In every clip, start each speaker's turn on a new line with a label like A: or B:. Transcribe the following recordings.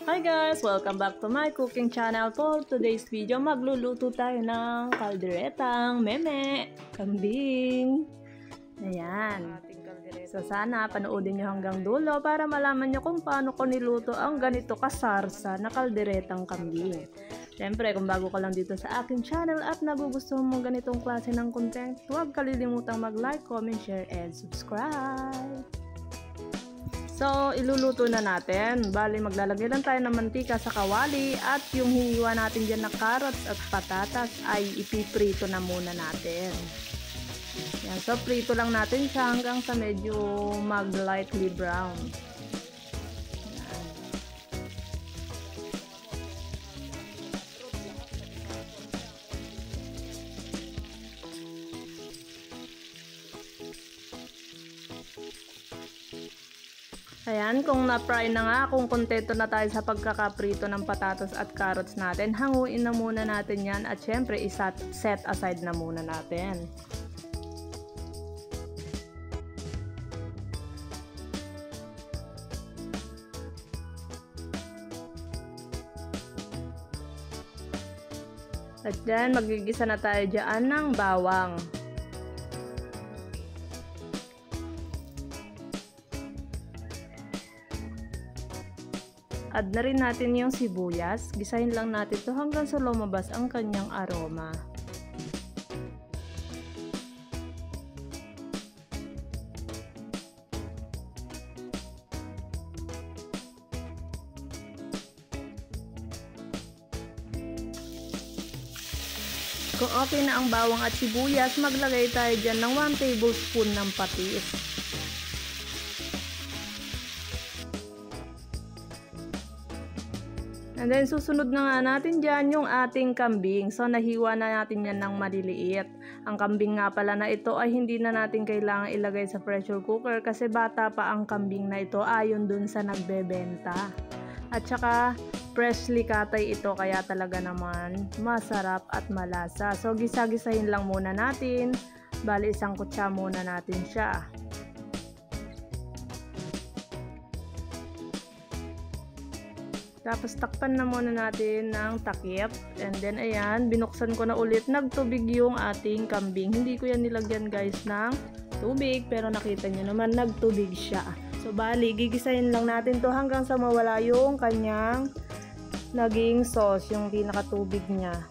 A: Hi guys! Welcome back to my cooking channel. For today's video, magluluto tayo ng kalderetang meme, kambing. Ayan. So sana panoodin nyo hanggang dulo para malaman nyo kung paano ko niluto ang ganito kasarsa na kalderetang kambing. Siyempre, kung bago ka lang dito sa aking channel at nagugustuhan mo ganitong klase ng content, huwag kalilimutang mag-like, comment, share, and subscribe. So, iluluto na natin. Bali, maglalagay lang tayo ng mantika sa kawali at yung hiniwa natin dyan na carrots at patatas ay ipiprito na muna natin. Yan. So, prito lang natin siya hanggang sa medyo mag-lightly brown. Yan. Ayan, kung na-fry na nga, kung kontento na tayo sa pagkakaprito ng patatas at carrots natin, hanguin na muna natin yan at syempre set aside na muna natin. At dyan, magigisa na tayo dyan ng bawang. Add na rin natin yung sibuyas. Gisahin lang natin to hanggang sa lumabas ang kanyang aroma. Kung okay na ang bawang at sibuyas, maglagay tayo dyan ng 1 tablespoon ng patis. And then, susunod na nga natin dyan yung ating kambing. So, nahiwa na natin yan ng maliliit. Ang kambing nga pala na ito ay hindi na natin kailangan ilagay sa pressure cooker kasi bata pa ang kambing na ito ayon dun sa nagbebenta. At saka, freshly katay ito kaya talaga naman masarap at malasa. So, gisa-gisahin lang muna natin. Bali, isang kutsa muna natin siya. Tapos takpan na muna natin ng takip. And then ayan, binuksan ko na ulit. Nagtubig yung ating kambing. Hindi ko yan nilagyan guys ng tubig. Pero nakita nyo naman, nagtubig siya. So bali, gigisahin lang natin to hanggang sa mawala yung kanyang naging sauce. Yung pinakatubig niya.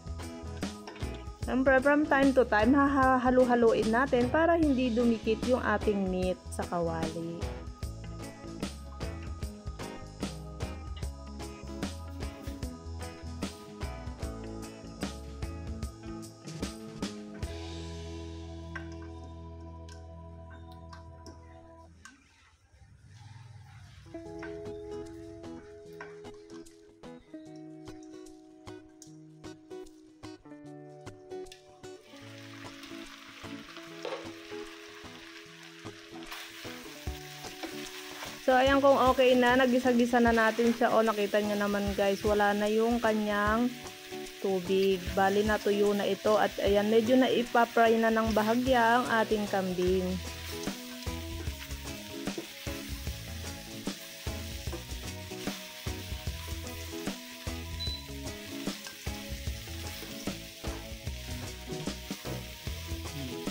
A: Siyempre, from time to time, hahalu-haluin natin para hindi dumikit yung ating meat sa kawali. So, ayan, kung okay na, nagisa-gisa na natin siya. O, nakita nyo naman guys, wala na yung kanyang tubig. Bali, natuyo na ito. At ayan, medyo na ipapry na ng bahagya ang ating kambing.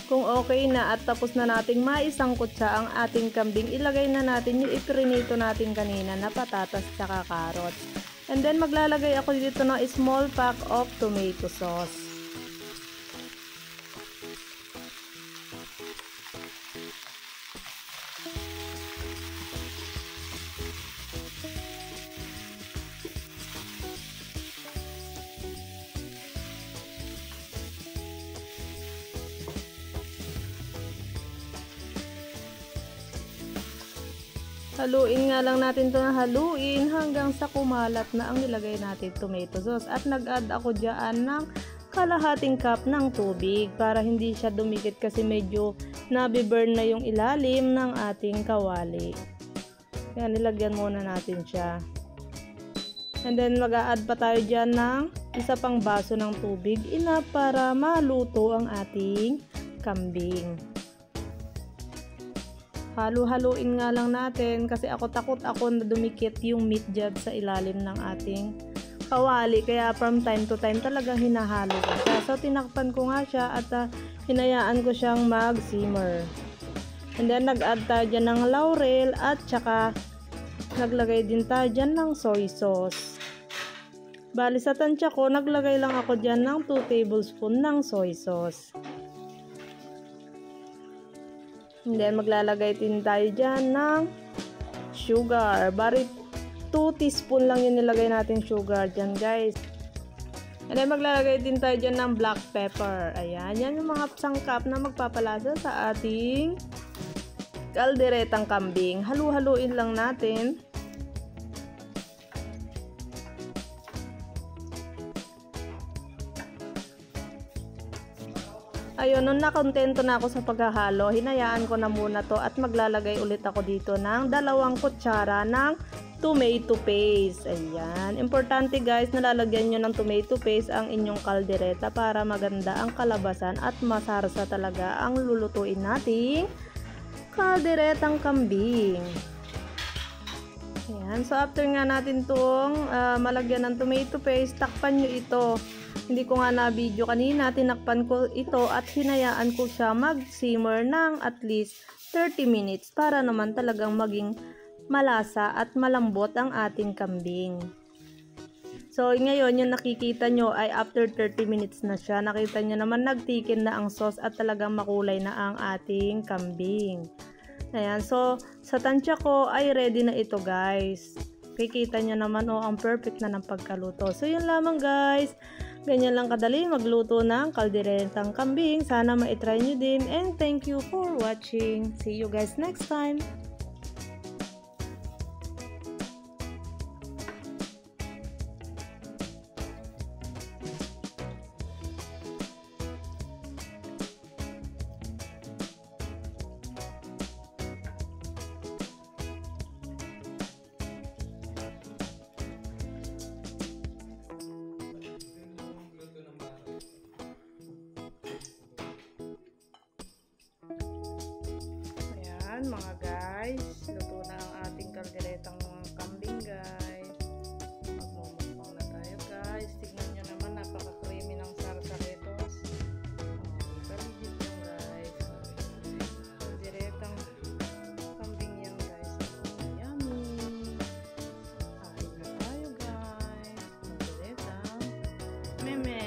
A: Kung okay na at tapos na nating maisangkot siya ang ating kambing, ilagay na natin yung iprinito natin kanina na patatas tsaka carrots. And then maglalagay ako dito ng small pack of tomato sauce. Haluin nga lang natin ito na haluin hanggang sa kumalat na ang nilagay natin tomato sauce. At nag-add ako dyan ng kalahating cup ng tubig para hindi siya dumikit kasi medyo nabiburn na yung ilalim ng ating kawali. Kaya nilagyan muna natin siya. And then mag-a-add pa tayo dyan ng isa pang baso ng tubig para maluto ang ating kambing. Halu-haluin nga lang natin kasi takot ako na dumikit yung meat dyan sa ilalim ng ating kawali. Kaya from time to time talagang hinahalo ko siya. So tinakpan ko nga siya at hinayaan ko siyang mag-simmer. And then nag-add tayo dyan ng laurel at saka naglagay din tayo dyan ng soy sauce. Bali sa tansya ko, naglagay lang ako dyan ng 2 tablespoon ng soy sauce. And then maglalagay din tayo dyan ng sugar. Bali 2 teaspoon lang yung nilagay natin sugar dyan guys. And then maglalagay din tayo dyan ng black pepper. Ayan, yan yung mga sangkap na magpapalasa sa ating kalderetang kambing. Halu-haluin lang natin. Ayun, nung nakontento na ako sa paghahalo, hinayaan ko na muna to at maglalagay ulit ako dito ng 2 kutsara ng tomato paste. Ayan. Importante guys, nalalagyan nyo ng tomato paste ang inyong kaldereta para maganda ang kalabasan at masarsa talaga ang lulutuin nating kalderetang kambing. Ayan. So after nga natin itong malagyan ng tomato paste, takpan nyo ito. Hindi ko nga na-video kanina, tinakpan ko ito at hinayaan ko siya mag-simmer ng at least 30 minutes para naman talagang maging malasa at malambot ang ating kambing. So ngayon yung nakikita nyo ay after 30 minutes na siya. Nakita nyo naman nagtikin na ang sauce at talagang makulay na ang ating kambing. Ayan, so sa tansya ko ay ready na ito guys. Kikita nyo naman ang perfect na ng pagkaluto. So yun lamang guys. Ganyan lang kadali magluto ng kalderetang kambing. Sana ma-try nyo din. And thank you for watching. See you guys next time. Mga guys, luto na ang ating kalderetang kambing guys. Magmumukbang na tayo guys. Tignan nyo naman, napaka-creamy ng sarsa nito. Paligid nyo guys. Kalderetang kambing yan guys. Yummy. Kain na tayo guys. Kalderetang meme.